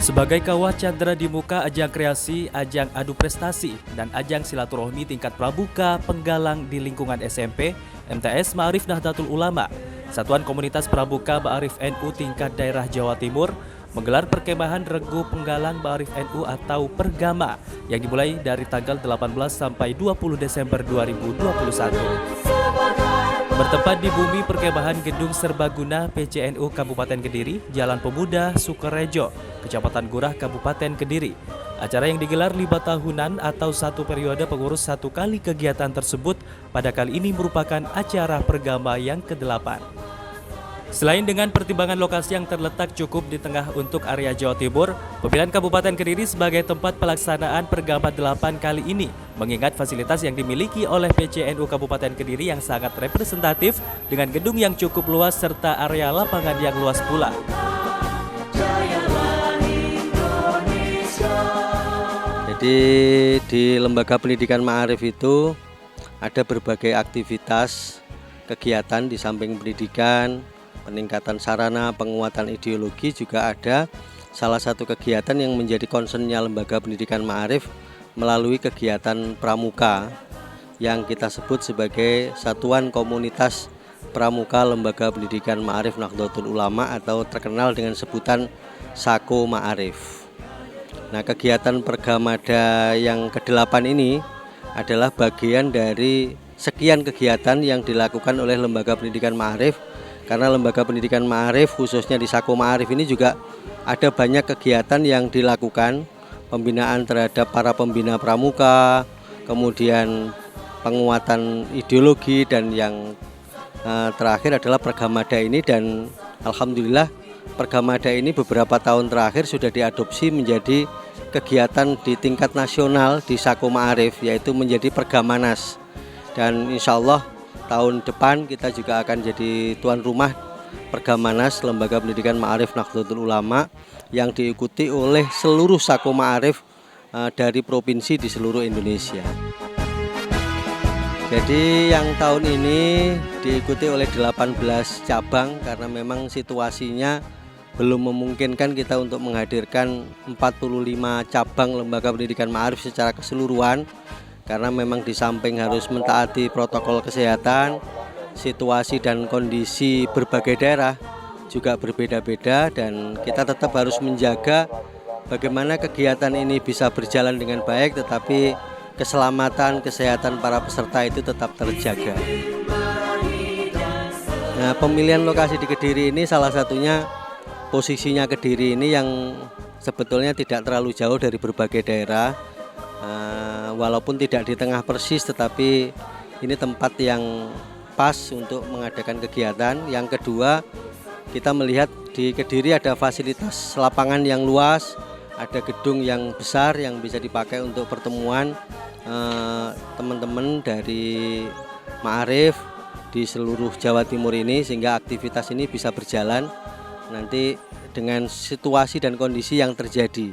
Sebagai kawah candra di muka ajang kreasi, ajang adu prestasi, dan ajang silaturahmi tingkat pramuka penggalang di lingkungan SMP, MTS Ma'arif Nahdlatul Ulama, Satuan Komunitas Pramuka Ma'arif NU tingkat daerah Jawa Timur, menggelar perkemahan Regu Penggalang Ma'arif NU atau Pergama yang dimulai dari tanggal 18 sampai 20 Desember 2021. Bertempat di bumi perkemahan Gedung Serbaguna PCNU Kabupaten Kediri, Jalan Pemuda, Sukorejo, Kecamatan Gurah, Kabupaten Kediri. Acara yang digelar 5 tahunan atau satu periode pengurus satu kali kegiatan tersebut pada kali ini merupakan acara Pergama yang ke-8. Selain dengan pertimbangan lokasi yang terletak cukup di tengah untuk area Jawa Timur, pemilihan Kabupaten Kediri sebagai tempat pelaksanaan Pergama 8 kali ini mengingat fasilitas yang dimiliki oleh PCNU Kabupaten Kediri yang sangat representatif dengan gedung yang cukup luas serta area lapangan yang luas pula. Jadi di Lembaga Pendidikan Ma'arif itu ada berbagai aktivitas kegiatan di samping pendidikan, peningkatan sarana, penguatan ideologi juga ada. Salah satu kegiatan yang menjadi concernnya Lembaga Pendidikan Ma'arif melalui kegiatan pramuka yang kita sebut sebagai Satuan Komunitas Pramuka Lembaga Pendidikan Ma'arif Nahdlatul Ulama atau terkenal dengan sebutan SAKO Ma'arif. Nah, kegiatan Pergamada yang ke-8 ini adalah bagian dari sekian kegiatan yang dilakukan oleh Lembaga Pendidikan Ma'arif. Karena Lembaga Pendidikan Ma'arif khususnya di SAKO Ma'arif ini juga ada banyak kegiatan yang dilakukan, pembinaan terhadap para pembina pramuka, kemudian penguatan ideologi, dan yang terakhir adalah Pergamada ini. Dan alhamdulillah Pergamada ini beberapa tahun terakhir sudah diadopsi menjadi kegiatan di tingkat nasional di SAKO Ma'arif, yaitu menjadi Pergamanas. Dan insya Allah tahun depan kita juga akan jadi tuan rumah Pergamanas Lembaga Pendidikan Ma'arif Nahdlatul Ulama yang diikuti oleh seluruh SAKO Ma'arif dari provinsi di seluruh Indonesia. Jadi yang tahun ini diikuti oleh 18 cabang karena memang situasinya belum memungkinkan kita untuk menghadirkan 45 cabang Lembaga Pendidikan Ma'arif secara keseluruhan. Karena memang di samping harus mentaati protokol kesehatan, situasi dan kondisi berbagai daerah juga berbeda-beda, dan kita tetap harus menjaga bagaimana kegiatan ini bisa berjalan dengan baik tetapi keselamatan, kesehatan para peserta itu tetap terjaga. Nah, pemilihan lokasi di Kediri ini salah satunya posisinya Kediri ini yang sebetulnya tidak terlalu jauh dari berbagai daerah. Walaupun tidak di tengah persis, tetapi ini tempat yang pas untuk mengadakan kegiatan. Yang kedua, kita melihat di Kediri ada fasilitas lapangan yang luas, ada gedung yang besar yang bisa dipakai untuk pertemuan teman-teman dari Ma'arif di seluruh Jawa Timur ini, sehingga aktivitas ini bisa berjalan nanti dengan situasi dan kondisi yang terjadi.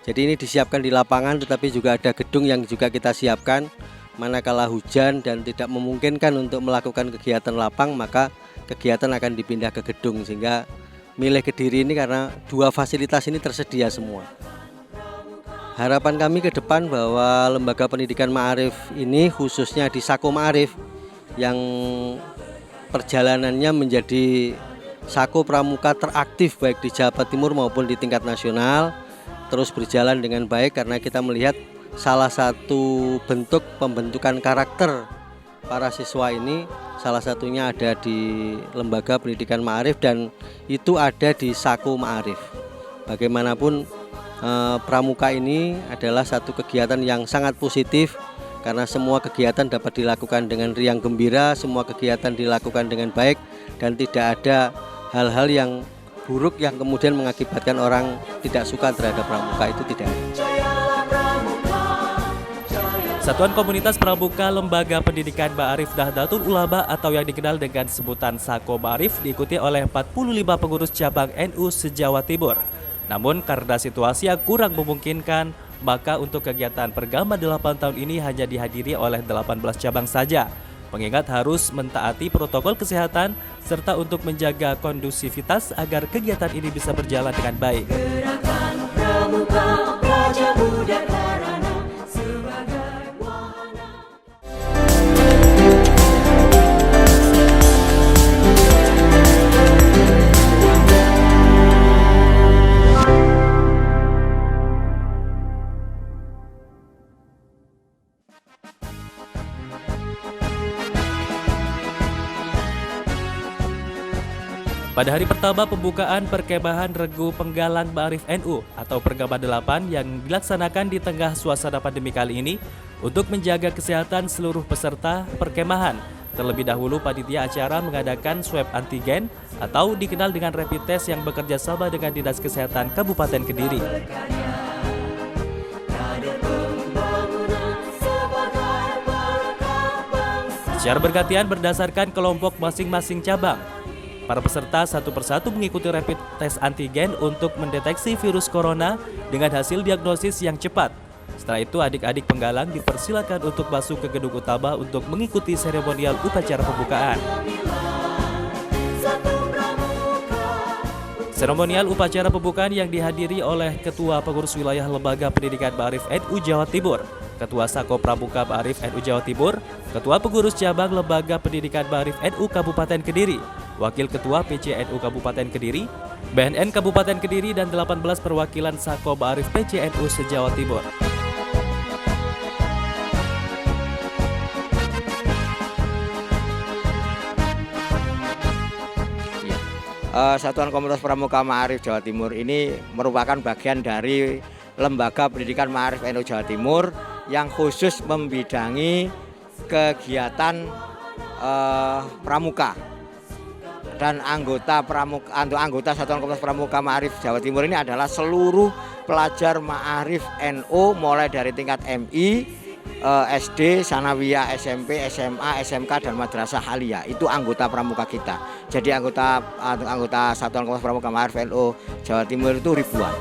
Jadi ini disiapkan di lapangan, tetapi juga ada gedung yang juga kita siapkan. Manakala hujan dan tidak memungkinkan untuk melakukan kegiatan lapang, maka kegiatan akan dipindah ke gedung. Sehingga milih Kediri ini karena dua fasilitas ini tersedia semua. Harapan kami ke depan bahwa Lembaga Pendidikan Ma'arif ini khususnya di SAKO Ma'arif yang perjalanannya menjadi SAKO Pramuka teraktif baik di Jawa Timur maupun di tingkat nasional terus berjalan dengan baik, karena kita melihat salah satu bentuk pembentukan karakter para siswa ini salah satunya ada di Lembaga Pendidikan Ma'arif dan itu ada di SAKO Ma'arif. Bagaimanapun pramuka ini adalah satu kegiatan yang sangat positif karena semua kegiatan dapat dilakukan dengan riang gembira, semua kegiatan dilakukan dengan baik dan tidak ada hal-hal yang buruk yang kemudian mengakibatkan orang tidak suka terhadap pramuka, itu tidak ada. Satuan Komunitas Pramuka Lembaga Pendidikan Ma'arif Nahdlatul Ulama atau yang dikenal dengan sebutan SAKO Ma'arif diikuti oleh 45 pengurus cabang NU se-Jawa Timur. Namun karena situasi yang kurang memungkinkan, maka untuk kegiatan Pergama 8 tahun ini hanya dihadiri oleh 18 cabang saja. Mengingat harus mentaati protokol kesehatan serta untuk menjaga kondusivitas agar kegiatan ini bisa berjalan dengan baik. Pramuka Praja Muda Karana sebagai wahana. Pada hari pertama pembukaan perkemahan Regu Penggalang Ma'arif NU atau Perkemah 8 yang dilaksanakan di tengah suasana pandemi kali ini untuk menjaga kesehatan seluruh peserta perkemahan. Terlebih dahulu panitia acara mengadakan swab antigen atau dikenal dengan rapid test yang bekerja sama dengan Dinas Kesehatan Kabupaten Kediri. Secara bergantian berdasarkan kelompok masing-masing cabang. Para peserta satu persatu mengikuti rapid test antigen untuk mendeteksi virus corona dengan hasil diagnosis yang cepat. Setelah itu adik-adik penggalang dipersilakan untuk masuk ke gedung utama untuk mengikuti seremonial upacara pembukaan. Seremonial upacara pembukaan yang dihadiri oleh Ketua Pengurus Wilayah Lembaga Pendidikan Ma'arif NU Jawa Timur, Ketua Sako Pramuka Ma'arif NU Jawa Timur, Ketua Pengurus Cabang Lembaga Pendidikan Ma'arif NU Kabupaten Kediri, Wakil Ketua PCNU Kabupaten Kediri, BNN Kabupaten Kediri, dan 18 perwakilan Sako Ma'arif PCNU se-Jawa Timur. Satuan Komunitas Pramuka Ma'arif Jawa Timur ini merupakan bagian dari Lembaga Pendidikan Ma'arif NU Jawa Timur yang khusus membidangi kegiatan pramuka. Dan anggota Satuan Komunitas Pramuka Ma'arif Jawa Timur ini adalah seluruh pelajar Ma'arif NU mulai dari tingkat MI, SD, Sanawiyah, SMP, SMA, SMK, dan Madrasah Aliyah. Itu anggota pramuka kita. Jadi anggota Satuan Komunitas Pramuka Ma'arif NU Jawa Timur itu ribuan.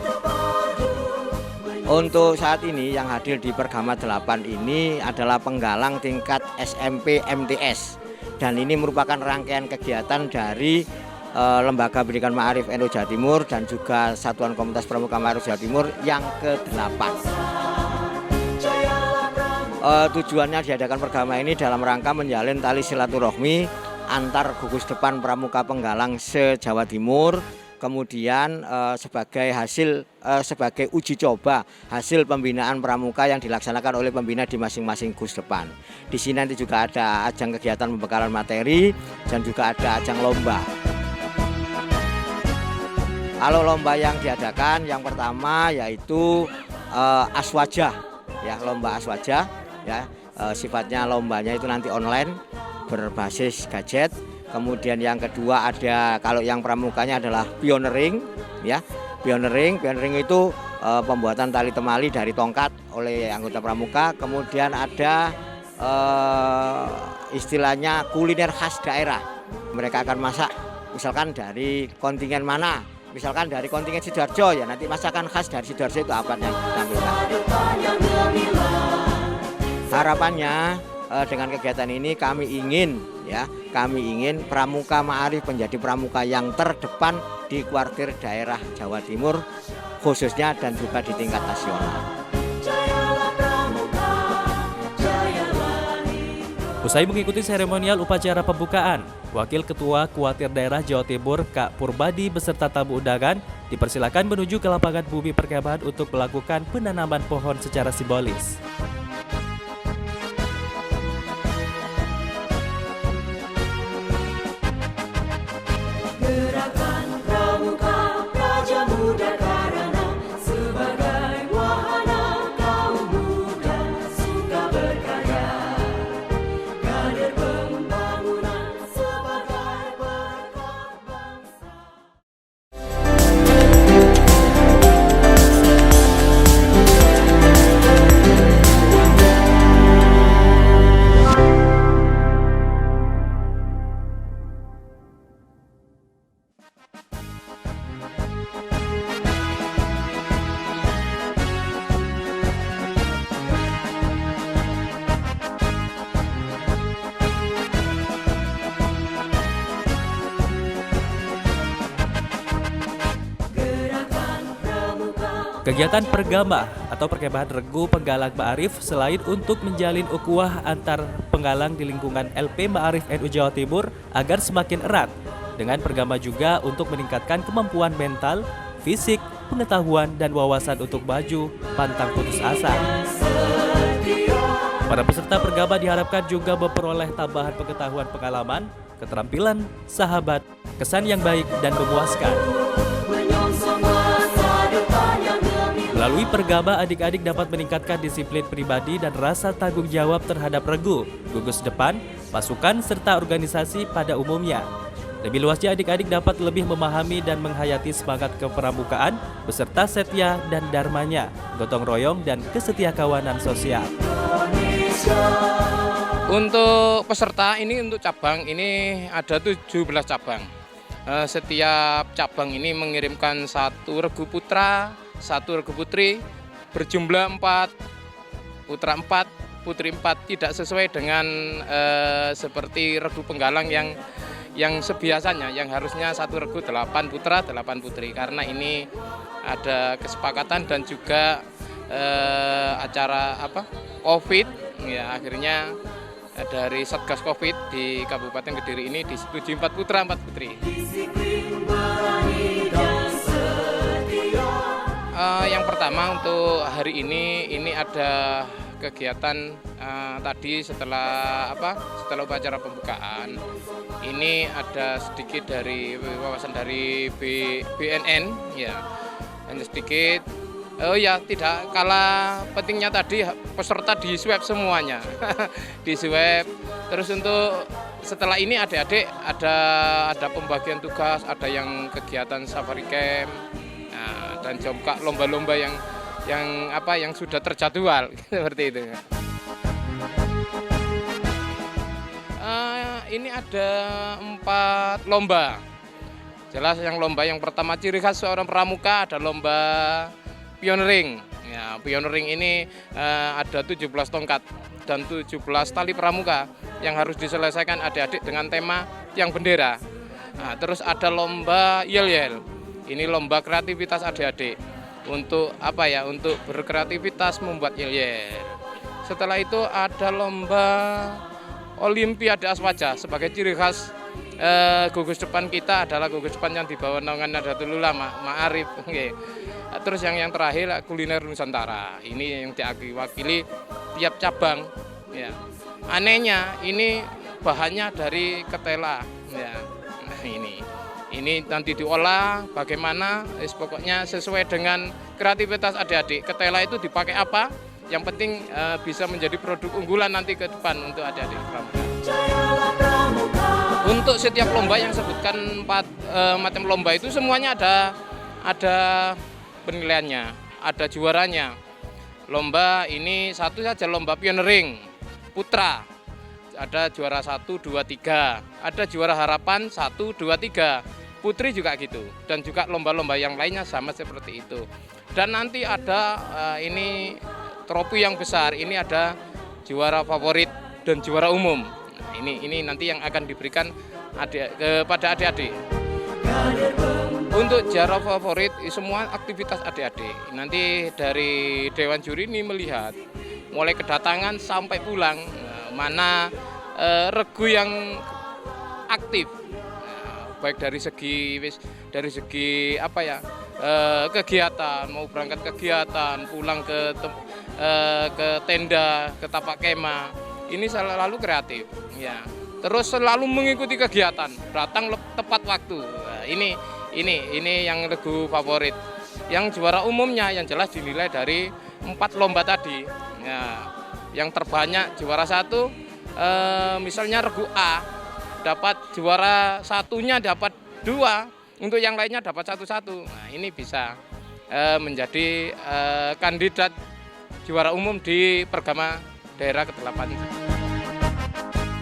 Untuk saat ini yang hadir di Perkama 8 ini adalah penggalang tingkat SMP MTS. Dan ini merupakan rangkaian kegiatan dari Lembaga Pendidikan Ma'arif NU Jawa Timur dan juga Satuan Komunitas Pramuka Ma'arif Jawa Timur yang ke-8. Tujuannya diadakan Perkama ini dalam rangka menjalin tali silaturahmi antar gugus depan pramuka penggalang se-Jawa Timur, kemudian sebagai uji coba hasil pembinaan pramuka yang dilaksanakan oleh pembina di masing-masing gugus depan. Di sini nanti juga ada ajang kegiatan pembekalan materi dan juga ada ajang lomba. Kalau lomba yang diadakan yang pertama yaitu aswajah, ya, lomba aswajah. Ya, sifatnya lombanya itu nanti online berbasis gadget. Kemudian yang kedua ada, kalau yang pramukanya adalah pioneering, ya. Pioneering itu pembuatan tali temali dari tongkat oleh anggota pramuka. Kemudian ada istilahnya kuliner khas daerah. Mereka akan masak misalkan dari kontingen mana. Misalkan dari kontingen Sidoarjo, ya nanti masakan khas dari Sidoarjo itu apa yang ditampilkan. Harapannya dengan kegiatan ini kami ingin pramuka Ma'arif menjadi pramuka yang terdepan di kuartir daerah Jawa Timur khususnya dan juga di tingkat nasional. Usai mengikuti seremonial upacara pembukaan, Wakil Ketua Kuartir Daerah Jawa Timur Kak Purbadi beserta tamu undangan dipersilakan menuju ke lapangan bumi perkemahan untuk melakukan penanaman pohon secara simbolis. Gerakan Pramuka Praja Muda Karana sebagai wahana kaum muda suka berkarya. Kader pembangunan sebagai berkah bangsa. Kegiatan pergama atau perkemahan regu penggalang Ma'arif selain untuk menjalin ukhuwah antar penggalang di lingkungan LP Ma'arif NU Jawa Timur agar semakin erat. Dengan pergama juga untuk meningkatkan kemampuan mental, fisik, pengetahuan, dan wawasan untuk maju pantang putus asa. Para peserta pergama diharapkan juga memperoleh tambahan pengetahuan pengalaman, keterampilan, sahabat, kesan yang baik, dan memuaskan. Melalui pergama, adik-adik dapat meningkatkan disiplin pribadi dan rasa tanggung jawab terhadap regu, gugus depan, pasukan, serta organisasi pada umumnya. Lebih luasnya, adik-adik dapat lebih memahami dan menghayati semangat kepramukaan beserta setia dan dharmanya, gotong royong, dan kesetiakawanan sosial. Untuk peserta ini, untuk cabang ini ada 17 cabang. Setiap cabang ini mengirimkan satu regu putra, satu regu putri, berjumlah 4, putra 4, putri 4, tidak sesuai dengan seperti regu penggalang yang sebiasanya, yang harusnya satu regu 8 putra, 8 putri. Karena ini ada kesepakatan dan juga acara COVID, ya akhirnya dari Satgas COVID di Kabupaten Kediri ini disetujui 4 putra, 4 putri. Yang pertama untuk hari ini ada kegiatan tadi setelah upacara pembukaan. Ini ada sedikit dari wawasan dari BNN, ya hanya sedikit. Oh ya, tidak kalah pentingnya tadi peserta di swab semuanya, di swab. Terus untuk setelah ini adik-adik ada pembagian tugas, ada yang kegiatan safari camp, dan jongkak lomba-lomba yang sudah terjadwal seperti itu. Ini ada 4 lomba. Jelas lomba yang pertama ciri khas seorang pramuka ada lomba pioneering. Ya, pioneering ini ada 17 tongkat dan 17 tali pramuka yang harus diselesaikan adik-adik dengan tema tiang bendera. Nah, terus ada lomba yel-yel. Ini lomba kreativitas adik-adik untuk untuk berkreativitas membuat yel-yel. Setelah itu ada lomba Olimpiade Aswaja. Sebagai ciri khas gugus depan kita adalah gugus depan yang dibawa naungan Nahdlatul Ulama Ma'arif. Terus yang terakhir kuliner Nusantara. Ini yang diwakili tiap cabang. Ya. Anehnya ini bahannya dari ketela. Ya. Nah, ini nanti diolah bagaimana, pokoknya sesuai dengan kreativitas adik-adik. Ketela itu dipakai apa? Yang penting bisa menjadi produk unggulan nanti ke depan untuk adik-adik pramuka. Untuk setiap lomba yang sebutkan 4 macam lomba itu semuanya ada penilaiannya, ada juaranya. Lomba ini satu saja, lomba pioneering putra. Ada juara 1, 2, 3. Ada juara harapan 1, 2, 3. Putri juga gitu. Dan juga lomba-lomba yang lainnya sama seperti itu. Dan nanti ada ini trofi yang besar. Ini ada juara favorit dan juara umum. Nah, ini nanti yang akan diberikan kepada adik-adik. Untuk juara favorit semua aktivitas adik-adik. Nanti dari Dewan Juri ini melihat mulai kedatangan sampai pulang mana regu yang aktif. Baik dari segi kegiatan, mau berangkat kegiatan, pulang ke tenda, ke tapak kemah, ini selalu kreatif, ya. Terus selalu mengikuti kegiatan, datang tepat waktu. Nah, ini yang regu favorit. Yang juara umumnya yang jelas dinilai dari 4 lomba tadi. Ya, yang terbanyak juara 1, misalnya regu A. Dapat juara 1-nya dapat 2, untuk yang lainnya dapat 1-1. Nah, ini bisa menjadi kandidat juara umum di Pergama daerah ke-8.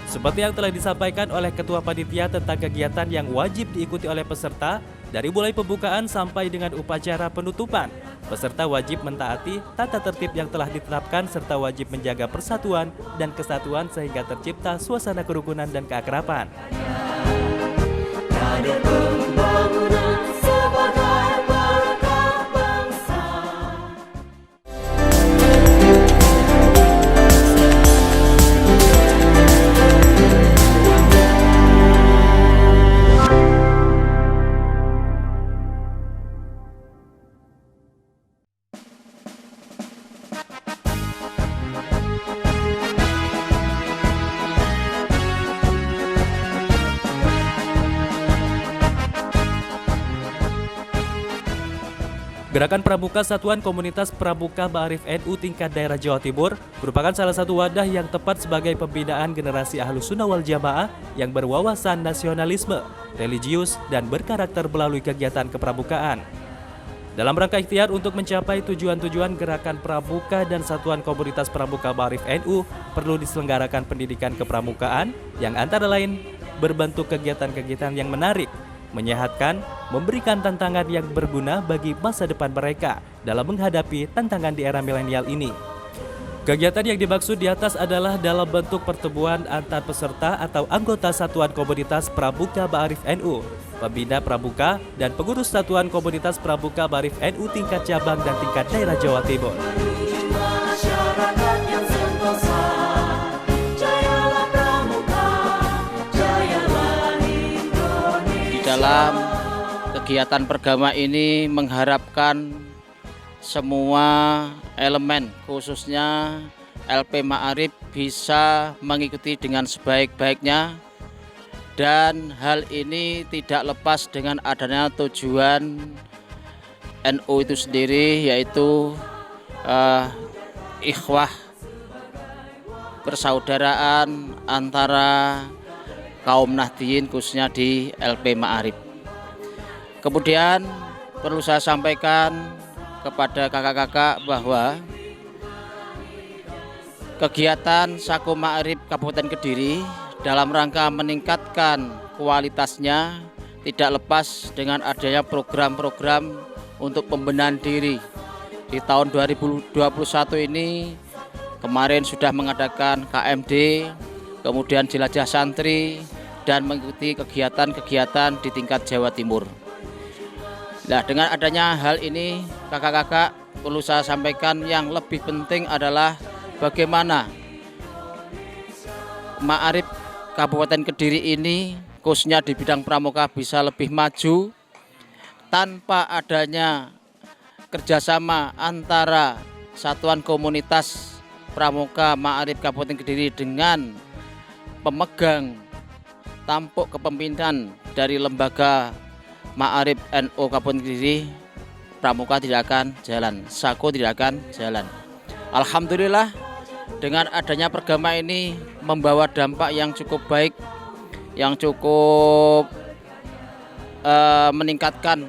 Seperti yang telah disampaikan oleh Ketua Panitia tentang kegiatan yang wajib diikuti oleh peserta dari mulai pembukaan sampai dengan upacara penutupan. Peserta wajib mentaati tata tertib yang telah ditetapkan serta wajib menjaga persatuan dan kesatuan sehingga tercipta suasana kerukunan dan keakraban. Gerakan Pramuka Satuan Komunitas Pramuka Ma'arif NU tingkat daerah Jawa Timur merupakan salah satu wadah yang tepat sebagai pembinaan generasi Ahlus Sunnah wal Jamaah yang berwawasan nasionalisme, religius, dan berkarakter melalui kegiatan kepramukaan. Dalam rangka ikhtiar untuk mencapai tujuan-tujuan Gerakan Pramuka dan Satuan Komunitas Pramuka Ma'arif NU perlu diselenggarakan pendidikan kepramukaan yang antara lain berbentuk kegiatan-kegiatan yang menarik, menyehatkan, memberikan tantangan yang berguna bagi masa depan mereka dalam menghadapi tantangan di era milenial ini. Kegiatan yang dimaksud di atas adalah dalam bentuk pertemuan antar peserta atau anggota Satuan Komunitas Pramuka Ma'arif NU, pembina Pramuka, dan pengurus Satuan Komunitas Pramuka Ma'arif NU tingkat cabang dan tingkat daerah Jawa Timur. Masyarakat yang sentosa, jayalah Pramuka, jayalah Indonesia. Di dalam kegiatan pergama ini mengharapkan semua elemen khususnya LP Ma'arif bisa mengikuti dengan sebaik-baiknya, dan hal ini tidak lepas dengan adanya tujuan NU itu sendiri, yaitu ikhwah persaudaraan antara kaum Nahdliyin khususnya di LP Ma'arif. Kemudian perlu saya sampaikan kepada kakak-kakak bahwa kegiatan Sako Ma'arif Kabupaten Kediri dalam rangka meningkatkan kualitasnya tidak lepas dengan adanya program-program untuk pembenahan diri. Di tahun 2021 ini kemarin sudah mengadakan KMD, kemudian jelajah santri, dan mengikuti kegiatan-kegiatan di tingkat Jawa Timur. Nah, dengan adanya hal ini, kakak-kakak, perlu saya sampaikan yang lebih penting adalah bagaimana Ma'arif Kabupaten Kediri ini, khususnya di bidang pramuka, bisa lebih maju tanpa adanya kerjasama antara Satuan Komunitas Pramuka Ma'arif Kabupaten Kediri dengan pemegang tampuk kepemimpinan dari lembaga Ma'arif NU Kabupaten Kediri, pramuka tidak akan jalan, Sako tidak akan jalan. Alhamdulillah dengan adanya pergama ini membawa dampak yang cukup baik, yang cukup meningkatkan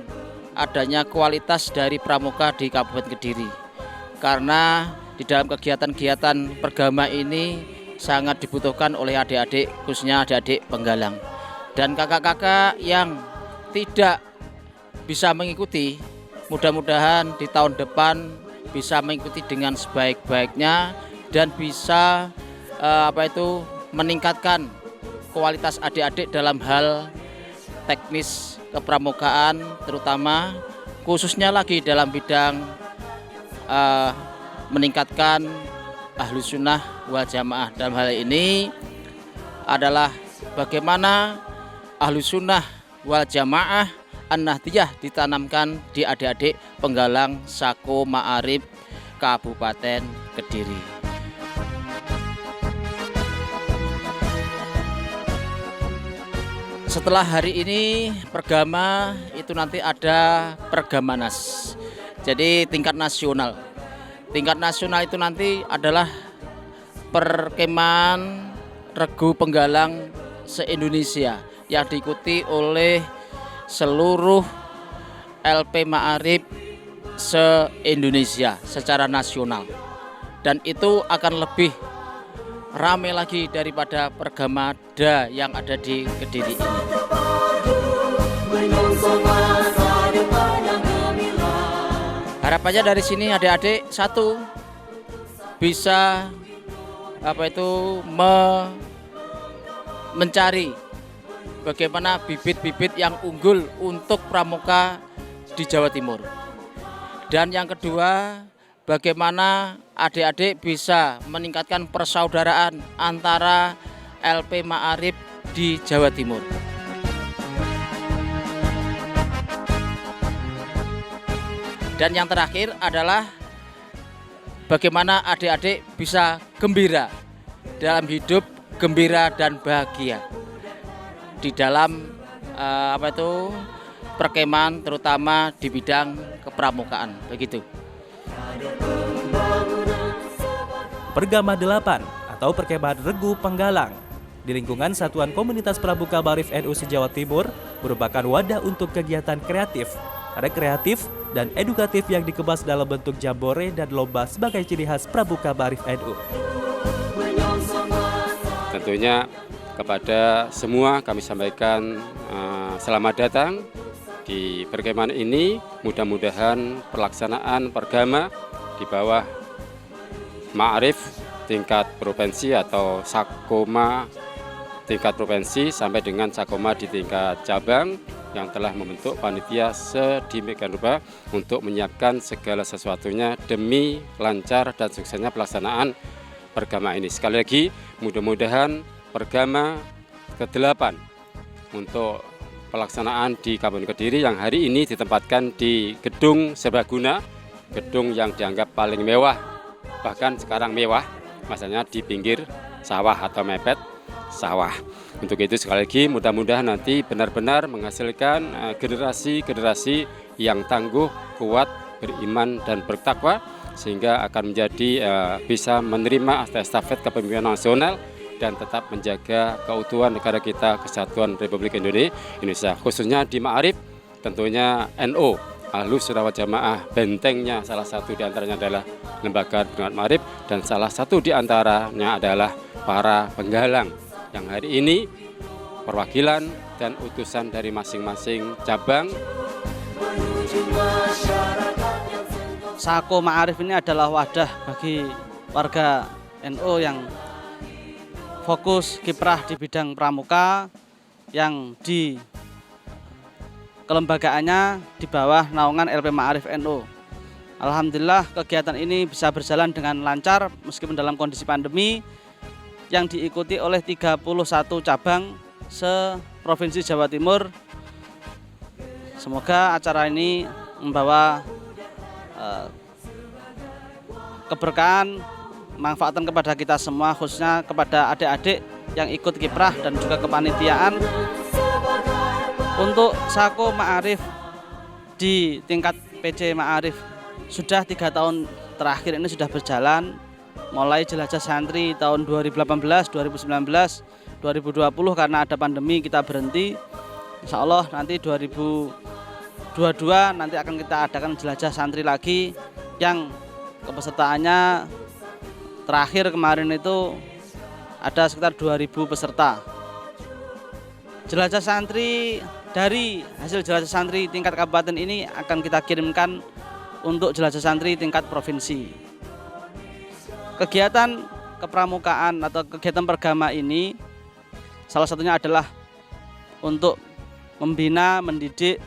adanya kualitas dari pramuka di Kabupaten Kediri. Karena di dalam kegiatan-kegiatan pergama ini sangat dibutuhkan oleh adik-adik, khususnya adik-adik penggalang. Dan kakak-kakak yang tidak bisa mengikuti, mudah-mudahan di tahun depan bisa mengikuti dengan sebaik-baiknya dan bisa meningkatkan kualitas adik-adik dalam hal teknis kepramukaan, terutama khususnya lagi dalam bidang meningkatkan Ahlus Sunnah wal Jamaah. Dalam hal ini adalah bagaimana Ahlus Sunnah wal Jamaah An-Nahdliyah ditanamkan di adik-adik penggalang Sako Ma'arif Kabupaten Kediri. Setelah hari ini pergama itu nanti ada Pergamanas. Jadi tingkat nasional. Tingkat nasional itu nanti adalah perkemahan regu penggalang se-Indonesia yang diikuti oleh seluruh LP Ma'arif se-Indonesia secara nasional. Dan itu akan lebih ramai lagi daripada Pergamada yang ada di Kediri ini. Harapannya dari sini adik-adik satu bisa mencari bagaimana bibit-bibit yang unggul untuk pramuka di Jawa Timur. Dan yang kedua, bagaimana adik-adik bisa meningkatkan persaudaraan antara LP Ma'arif di Jawa Timur. Dan yang terakhir adalah bagaimana adik-adik bisa gembira dalam hidup, gembira dan bahagia di dalam perkemahan terutama di bidang kepramukaan. Begitu. Pergama 8 atau Perkemahan Regu Penggalang di lingkungan Satuan Komunitas Pramuka Ma'arif NU se-Jawa Timur merupakan wadah untuk kegiatan kreatif, rekreatif, dan edukatif yang dikemas dalam bentuk jambore dan lomba sebagai ciri khas Pramuka Ma'arif NU. Tentunya kepada semua kami sampaikan selamat datang di perkemahan ini. Mudah-mudahan pelaksanaan pergama di bawah Ma'arif tingkat provinsi atau Sakoma tingkat provinsi sampai dengan Sakoma di tingkat cabang yang telah membentuk panitia sedemikian rupa untuk menyiapkan segala sesuatunya demi lancar dan suksesnya pelaksanaan pergama ini. Sekali lagi, mudah-mudahan pergama ke-8 untuk pelaksanaan di Kabupaten Kediri yang hari ini ditempatkan di Gedung Serbaguna, gedung yang dianggap paling mewah, bahkan sekarang mewah, masanya di pinggir sawah atau mepet sawah. Untuk itu sekali lagi mudah-mudahan nanti benar-benar menghasilkan generasi-generasi yang tangguh, kuat, beriman dan bertakwa sehingga akan menjadi bisa menerima estafet kepemimpinan nasional dan tetap menjaga keutuhan negara kita, Kesatuan Republik Indonesia, khususnya di Ma'arif. Tentunya NU Ahlus Sunnah wal Jamaah, bentengnya salah satu diantaranya adalah lembaga pengamat Ma'arif dan salah satu diantaranya adalah para penggalang yang hari ini perwakilan dan utusan dari masing-masing cabang. Sako Ma'arif ini adalah wadah bagi warga NU yang fokus kiprah di bidang pramuka yang di kelembagaannya di bawah naungan LP Ma'arif NU. Alhamdulillah kegiatan ini bisa berjalan dengan lancar meskipun dalam kondisi pandemi yang diikuti oleh 31 cabang se-Provinsi Jawa Timur. Semoga acara ini membawa keberkahan, manfaatan kepada kita semua, khususnya kepada adik-adik yang ikut kiprah dan juga kepanitiaan. Untuk Sako Ma'arif di tingkat PC Ma'arif sudah 3 tahun terakhir ini sudah berjalan, mulai jelajah santri tahun 2018, 2019, 2020 karena ada pandemi kita berhenti. Insya Allah nanti 2022 nanti akan kita adakan jelajah santri lagi yang kepesertaannya terakhir kemarin itu ada sekitar 2000 peserta. Jelajah santri dari hasil jelajah santri tingkat kabupaten ini akan kita kirimkan untuk jelajah santri tingkat provinsi. Kegiatan kepramukaan atau kegiatan pergama ini salah satunya adalah untuk membina, mendidik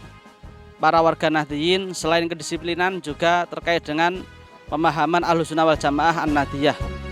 para warga Nahdliyin selain kedisiplinan juga terkait dengan pemahaman Ahlus Sunnah wal Jamaah An-Nahdliyah.